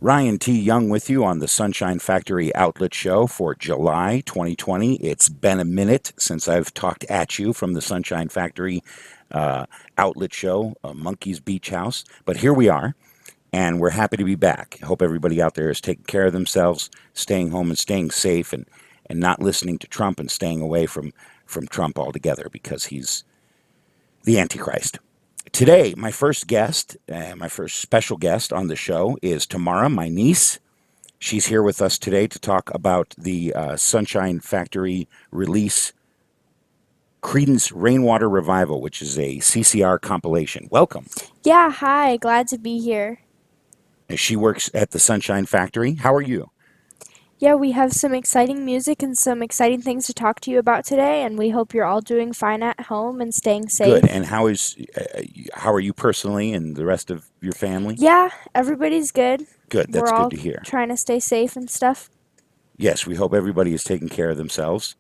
Ryan T. Young with you on the Sunshine Factory Outlet Show for July 2020. It's been a minute since I've talked at you from the Sunshine Factory Outlet Show, Monkey's Beach House. But here we are, and we're happy to be back. I hope everybody out there is taking care of themselves, staying home and staying safe, and not listening to Trump and staying away from Trump altogether because he's the Antichrist. Today, my first guest, my first special guest on the show is Tamara, my niece. She's here with us today to talk about the Sunshine Factory release, Credence Rainwater Revival, which is a CCR compilation. Welcome. Yeah, hi, glad to be here. She works at the Sunshine Factory. How are you? Yeah, we have some exciting music and some exciting things to talk to you about today, and we hope you're all doing fine at home and staying Good. safe. And how are you personally and the rest of your family? Yeah, everybody's good. Good. We're That's good all to hear. trying to stay safe and stuff. Yes, we hope everybody is taking care of themselves.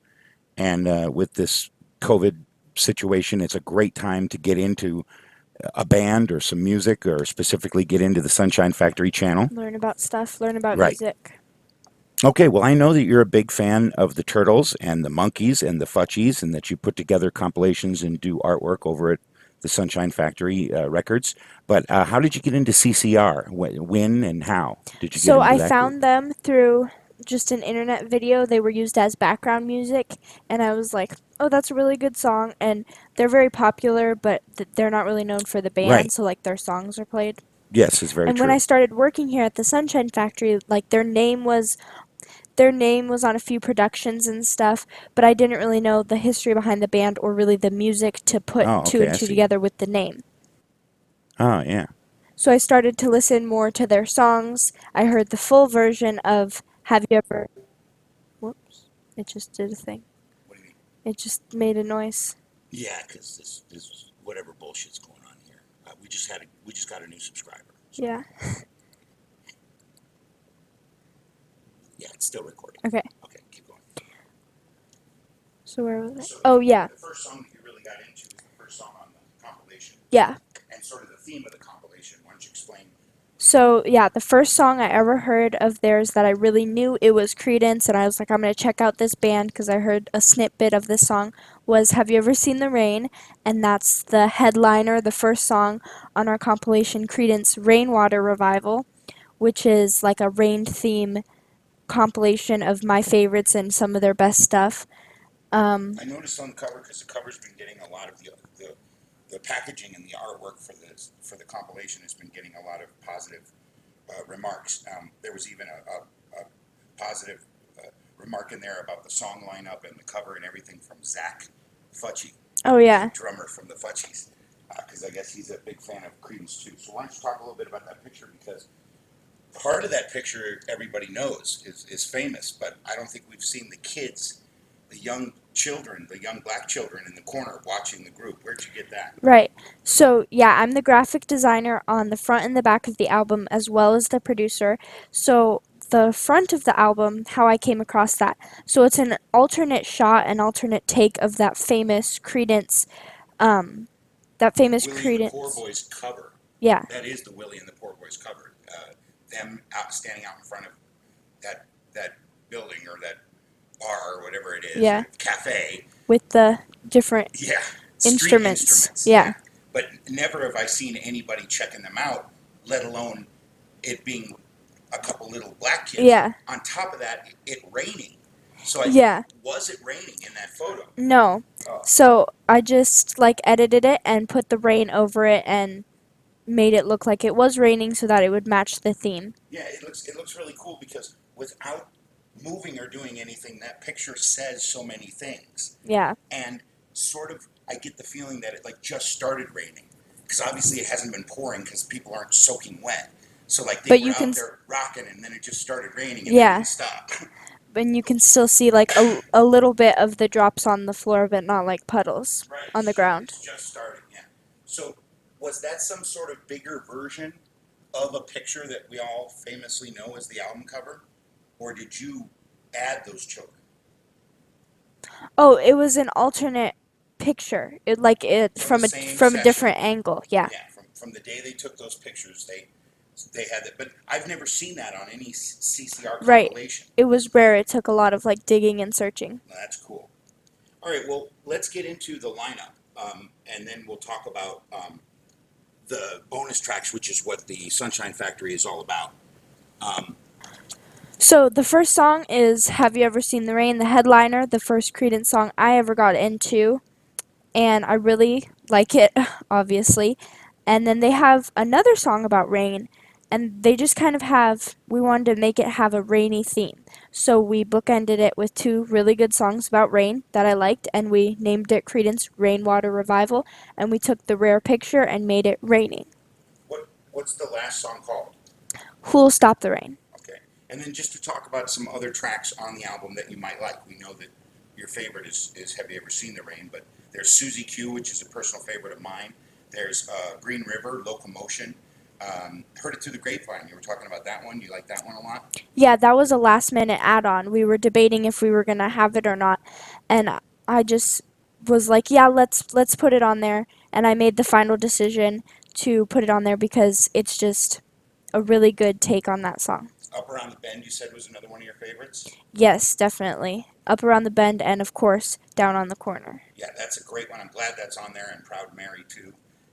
And with this COVID situation, it's a great time to get into a band or some music or specifically get into the Sunshine Factory channel. Learn about stuff, learn about Right. music. Okay, well, I know that you're a big fan of the Turtles and the Monkeys and the Futchies and that you put together compilations and do artwork over at the Sunshine Factory Records. But how did you get into CCR? When and how did you get So into I that group? found them through just an internet video. They were used as background music, and I was like, oh, that's a really good song. And they're very popular, but they're not really known for the band, Right. so like their songs are played. Yes, it's very And when I true. started working here at the Sunshine Factory, like their name was on a few productions and stuff, but I didn't really know the history behind the band or really the music to put Oh, two okay, and I two see. together with the name. Oh, yeah. So I started to listen more to their songs. I heard the full version of Have You Ever Whoops. It just did a thing. What do you mean? It just made a noise. Yeah, because this is whatever bullshit's going on here. We just got a new subscriber. So Yeah. yeah, it's still recording. Okay. Okay, keep going. So where was it? So Oh yeah. the first song that you really got into was the first song on the compilation, Yeah. and sort of the theme of the compilation. Why don't you explain? So yeah, the first song I ever heard of theirs that I really knew it was Credence, and I was like, I'm gonna check out this band because I heard a snippet of this song. Was Have You Ever Seen the Rain? And that's the headliner, the first song on our compilation Credence Rainwater Revival, which is like a rain theme compilation of my favorites and some of their best stuff. I noticed on the cover because the cover's been getting a lot of the packaging and the artwork for the compilation has been getting a lot of positive remarks. There was even a positive remark in there about the song lineup and the cover and everything from Zach Futchie, Oh the yeah. drummer from the Futchies, because I guess he's a big fan of Creedence too. So why don't you talk a little bit about that picture because part of that picture everybody knows is famous, but I don't think we've seen the kids, the young children, the young black children in the corner watching the group. Where'd you get that? Right. So, yeah, I'm the graphic designer on the front and the back of the album, as well as the producer. So, the front of the album, how I came across that. So, it's an alternate shot, an alternate take of um, that famous Willie and the Poor Credence. Boys cover. Yeah. That is the Willie and the Poor Boys cover. Them standing out in front of that building or that bar or whatever it is, Yeah. or cafe. With the different Yeah, street instruments. instruments. Yeah. Yeah, but never have I seen anybody checking them out, let alone it being a couple little black kids. Yeah. On top of that, it raining. So Yeah. was it raining in that photo? No. Oh, So, I just like edited it and put the rain over it and made it look like it was raining so that it would match the theme. yeah, it looks really cool because without moving or doing anything, that picture says so many things. Yeah. And sort of, I get the feeling that it like just started raining because obviously it hasn't been pouring because people aren't soaking wet. So like they But were you can out there rocking, and then it just started raining, and then yeah, didn't stop. and you can still see like a little bit of the drops on the floor, but not like puddles Right. on the So ground. it's just starting. Yeah. So was that some sort of bigger version of a picture that we all famously know as the album cover, or did you add those children Oh, it was an alternate picture. It like it from the from a same from a session? different angle. Yeah. Yeah. From the day they took those pictures, they They had that, but I've never seen that on any CCR Right. compilation. It was rare. It took a lot of like digging and searching. That's cool. All right, well, let's get into the lineup, and then we'll talk about the bonus tracks, which is what the Sunshine Factory is all about. Um, So the first song is Have You Ever Seen the Rain, the headliner, the first Creedence song I ever got into, and I really like it, obviously. And then they have another song about rain, and they just kind of have, we wanted to make it have a rainy theme. So we bookended it with two really good songs about rain that I liked, and we named it Creedence Rainwater Revival, and we took the rare picture and made it raining. what's the last song called? Who'll Stop the Rain? Okay, and then just to talk about some other tracks on the album that you might like. We know that your favorite is Have You Ever Seen the Rain, but there's Susie Q, which is a personal favorite of mine. There's Green River, Locomotion. Heard It Through the Grapevine. You were talking about that one. You like that one a lot? Yeah, that was a last minute add on. We were debating if we were gonna have it or not, and I just was like, yeah, let's put it on there, and I made the final decision to put it on there because it's just a really good take on that song. Up Around the Bend, you said, was another one of your favorites? Yes, definitely. Up Around the Bend and of course Down on the Corner. Yeah, that's a great one. I'm glad that's on there, and Proud Mary too.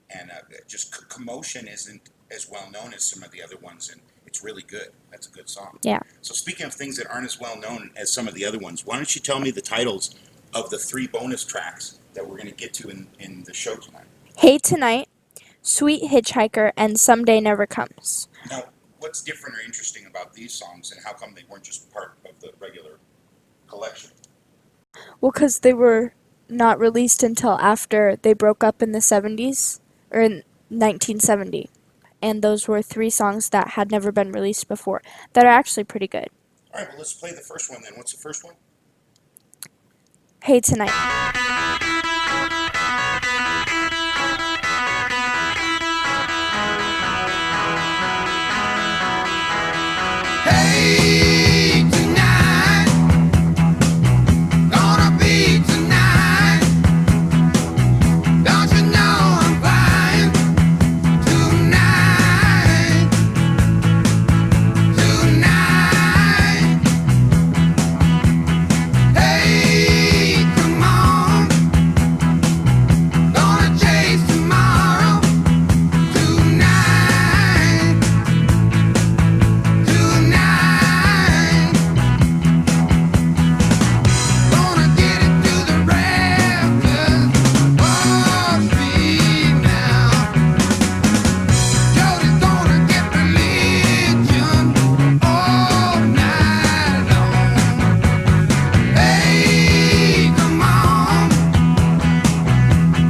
And just Commotion isn't as well known as some of the other ones, and it's really good. That's a good song. Yeah. So speaking of things that aren't as well known as some of the other ones, why don't you tell me the titles of the three bonus tracks that we're going to get to in the show tonight? Hey Tonight, Sweet Hitchhiker, and Someday Never Comes. Now, what's different or interesting about these songs, and how come they weren't just part of the regular collection? Well, 'cause they were not released until after they broke up in the 70s, or in 1970. And those were three songs that had never been released before that are actually pretty good. All right, well, let's play the first one then. What's the first one? Hey Tonight. Hey, tonight, gonna be tonight. Don't you know I'm fine tonight, tonight. Hey, come on, gonna chase tomorrow tonight, tonight. Gonna get it to the rafters, Wall Street now. Jody's gonna get religion all night long. Hey, come on,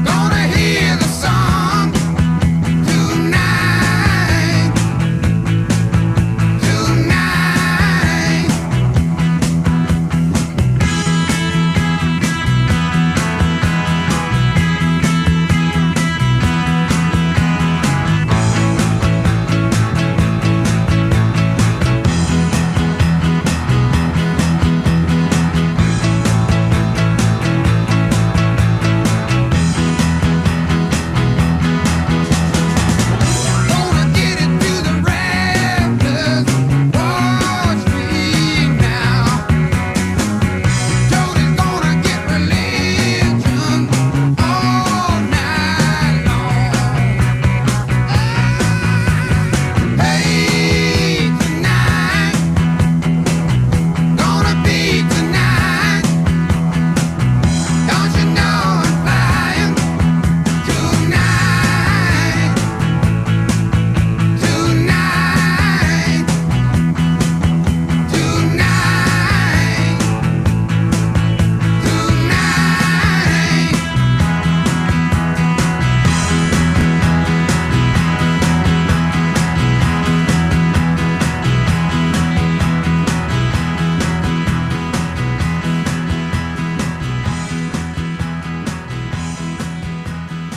gonna hear the song tonight, tonight. Gonna get it to the rafters, Wall Street now. Jody's gonna get religion all night long. Hey, tonight, gonna be tonight. Don't you know I'm flying tonight, tonight, tonight, tonight.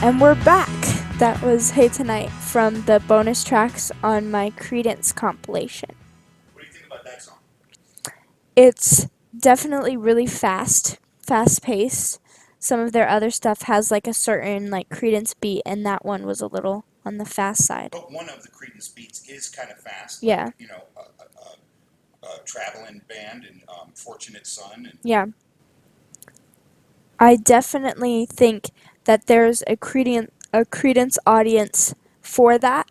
And we're back. That was Hey Tonight from the bonus tracks on my Creedence compilation. What do you think about that song? It's definitely really fast paced. Some of their other stuff has like a certain like Creedence beat, and that one was a little on the fast side. But one of the Creedence beats is kind of fast. Yeah. Like, you know, a traveling band and Fortunate Son. And Yeah. I definitely think that there's a Creedence audience for that,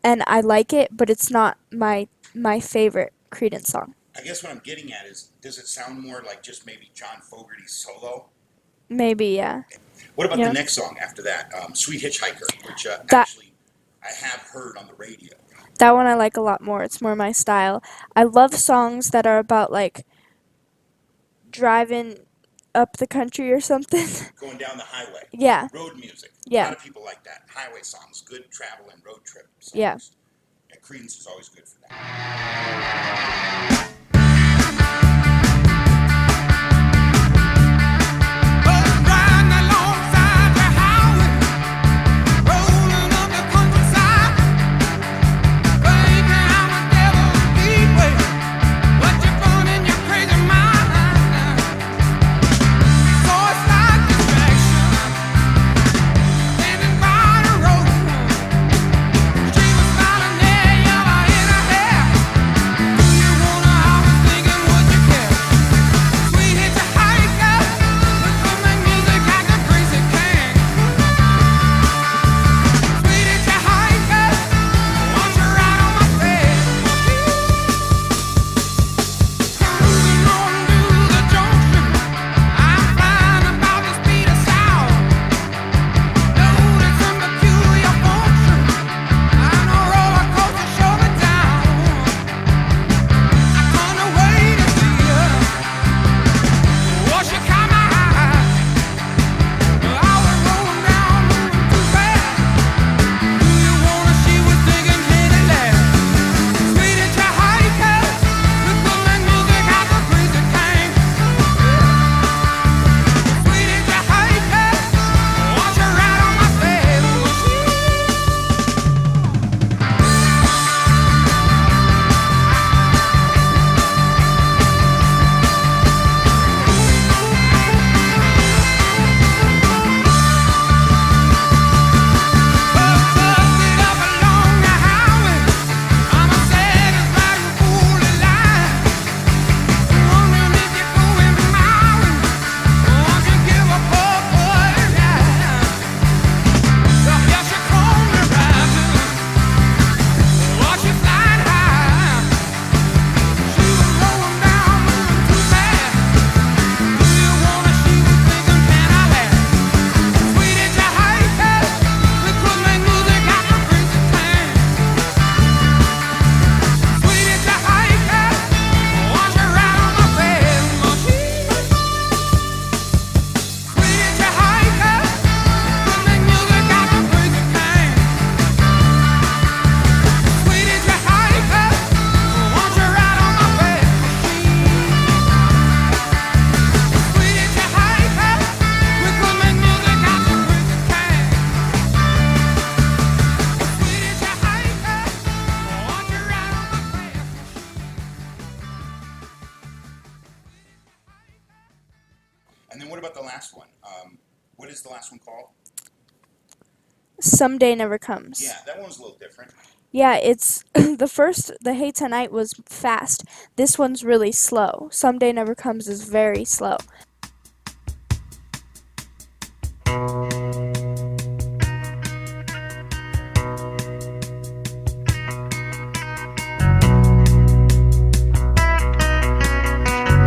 and I like it, but it's not my favorite Creedence song. I guess what I'm getting at is, does it sound more like just maybe John Fogerty's solo? Maybe, yeah. What about Yeah. the next song after that, Sweet Hitchhiker, which That- actually I have heard on the radio. That one I like a lot more. It's more my style. I love songs that are about like driving up the country or something. Going down the highway. Yeah. Road music. Yeah. A lot of people like that. Highway songs, good travel and road trip songs. Yeah. And Creedence is always good for that. Riding alongside the highway, rolling up the countryside, thinking I'm a devil's speedway, but you're fun in your crazy mind. So it's like distraction, standing by the road. She was smiling there, yellow in her hair. Do you wanna? I was thinking, would you care? Sweet hitchhiker, with some music like a crazy king. Sweet hitchhiker, won't you ride on my face? Cruising on through the junction, I'm flying about the speed of sound. Notice some peculiar function. I know roller coaster show me down. I can't wait to see you. Once you caught my eye, I was rolling down, moving too fast. Do you wanna? She was digging Henny last. Sweet hitchhiker, with good music like a crazy king. Sweet hitchhiker, won't you ride on my face? Busted up along the highway, I'm a satisfied and fully alive. Wondering if you're going my way, won't you give a poor boy a ride? Well, here she comes me rising, watch she flying high. She was rolling down, moving too fast. Do you wanna? She was thinking, can I last? Sweet hitchhiker, we could make music like a crazy king. Sweet hitchhiker, won't you ride on my face, machine? Sweet hitchhiker, we could make music like a crazy king. Sweet hitchhiker, won't you ride on my face, machine? Sweet hitchhiker, we could make music like a crazy king. Sweet hitchhiker, won't you ride on my face, And then what about the last one? What is the last one called? Someday Never Comes. Yeah, that one was a little different. Yeah, it's the Hey Tonight was fast. This one's really slow. Someday Never Comes is very slow.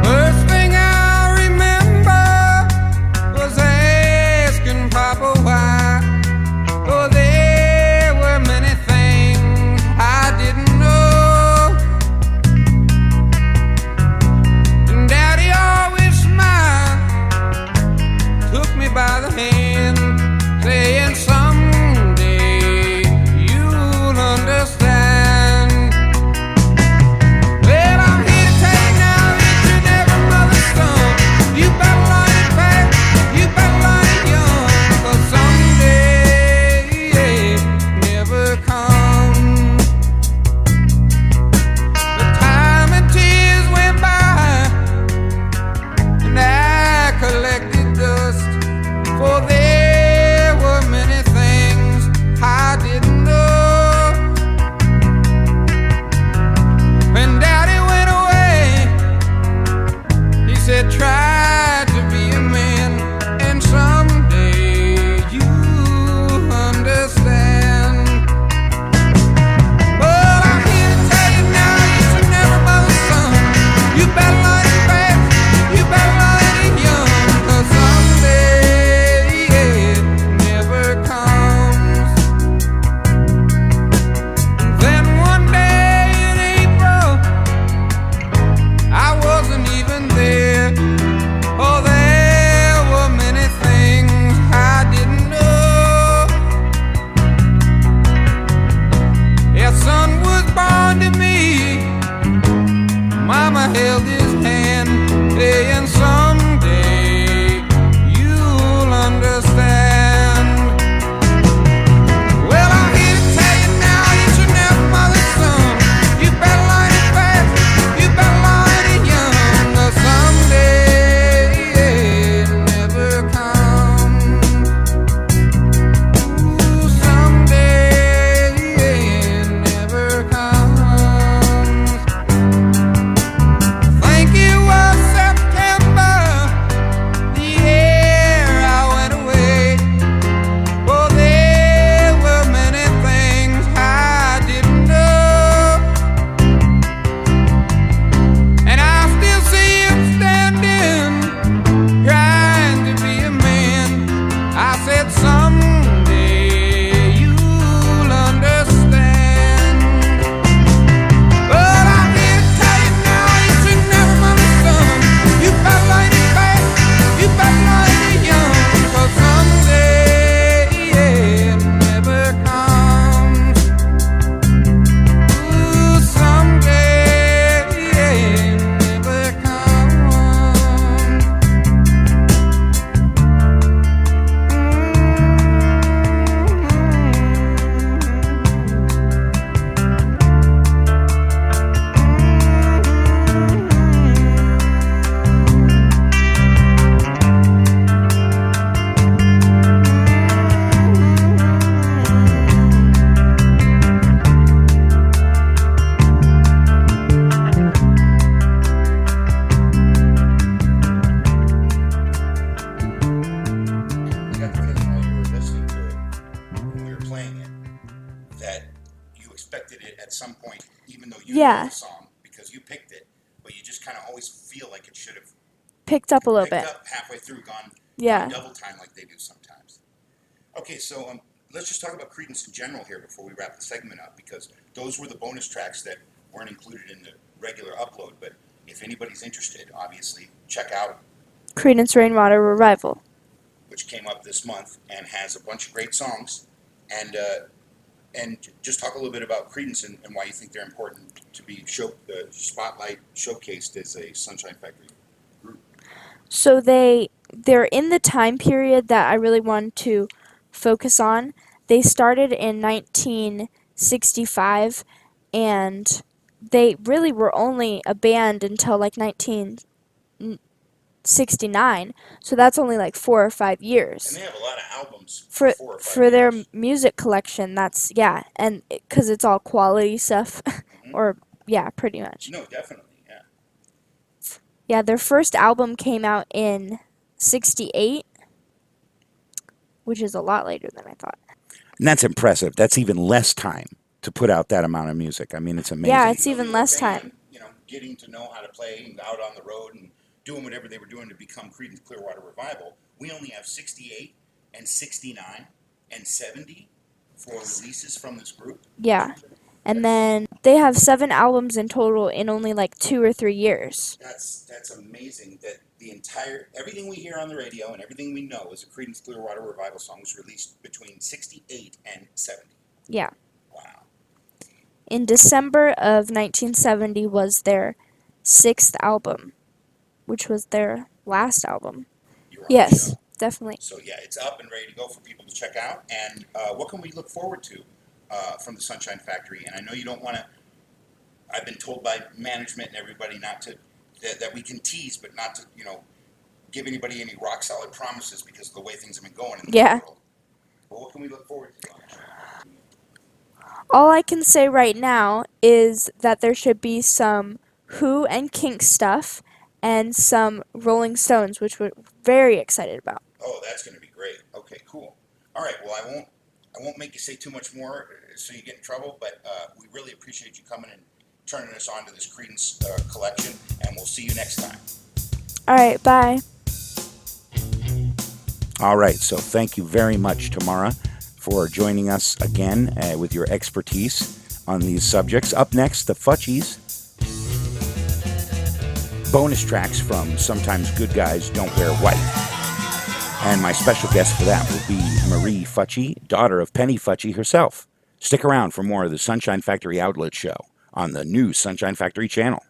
First thing I remember was asking Papa why. Oh, there were many things I didn't know. And Daddy always smiled, took me by the hand. that it at some point, even though you know Yeah, the song because you picked it, but you just kind of always feel like it should have picked up a little picked bit. up halfway through, gone Yeah. double time like they do sometimes. Okay, so let's just talk about Creedence in general here before we wrap the segment up, because those were the bonus tracks that weren't included in the regular upload. But if anybody's interested, obviously check out Creedence Rainwater Revival. which came up this month and has a bunch of great songs, and just talk a little bit about Creedence and why you think they're important to be spotlight showcased as a Sunshine Factory group. So they're in the time period that I really wanted to focus on. They started in 1965 and they really were only a band until like 1969. So that's only like 4 or 5 And years. they have a lot of albums For 4 or 5 for their years. music collection, that's yeah, and cuz it's all quality stuff or yeah, pretty much. No, definitely, yeah. Yeah, their first album came out in 68, which is a lot later than I thought. And that's impressive. That's even less time to put out that amount of music. I mean, it's amazing. Yeah, it's even less time. You know, getting to know how to play and out on the road and doing whatever they were doing to become Creedence Clearwater Revival. We only have 68 and 69 and 70 for releases from this group. Yeah. And then they have 7 albums in total in only like 2 or 3 years. That's amazing that everything we hear on the radio and everything we know is a Creedence Clearwater Revival song was released between 68 and 70. Yeah. Wow. In December of 1970 was their 6th album, which was their last album. You were on the Yes, show. definitely. So yeah, it's up and ready to go for people to check out. And what can we look forward to from the Sunshine Factory? And I know you don't want to. I've been told by management and everybody not to that we can tease, but not to give anybody any rock solid promises because of the way things have been going in the Yeah. world. But what can we look forward to on the show? All I can say right now is that there should be some Who and Kink stuff and some Rolling Stones, which we're very excited about. Oh, that's going to be great. Okay, cool. All right. Well, I won't make you say too much more so you get in trouble. But we really appreciate you coming and turning us on to this Creedence collection, and we'll see you next time. All right, bye. All right. So thank you very much, Tamara, for joining us again with your expertise on these subjects. Up next, the Futchies. Bonus tracks from Sometimes Good Guys Don't Wear White. And my special guest for that will be Marie Futchie, daughter of Penny Futchie herself. Stick around for more of the Sunshine Factory Outlet Show on the new Sunshine Factory channel.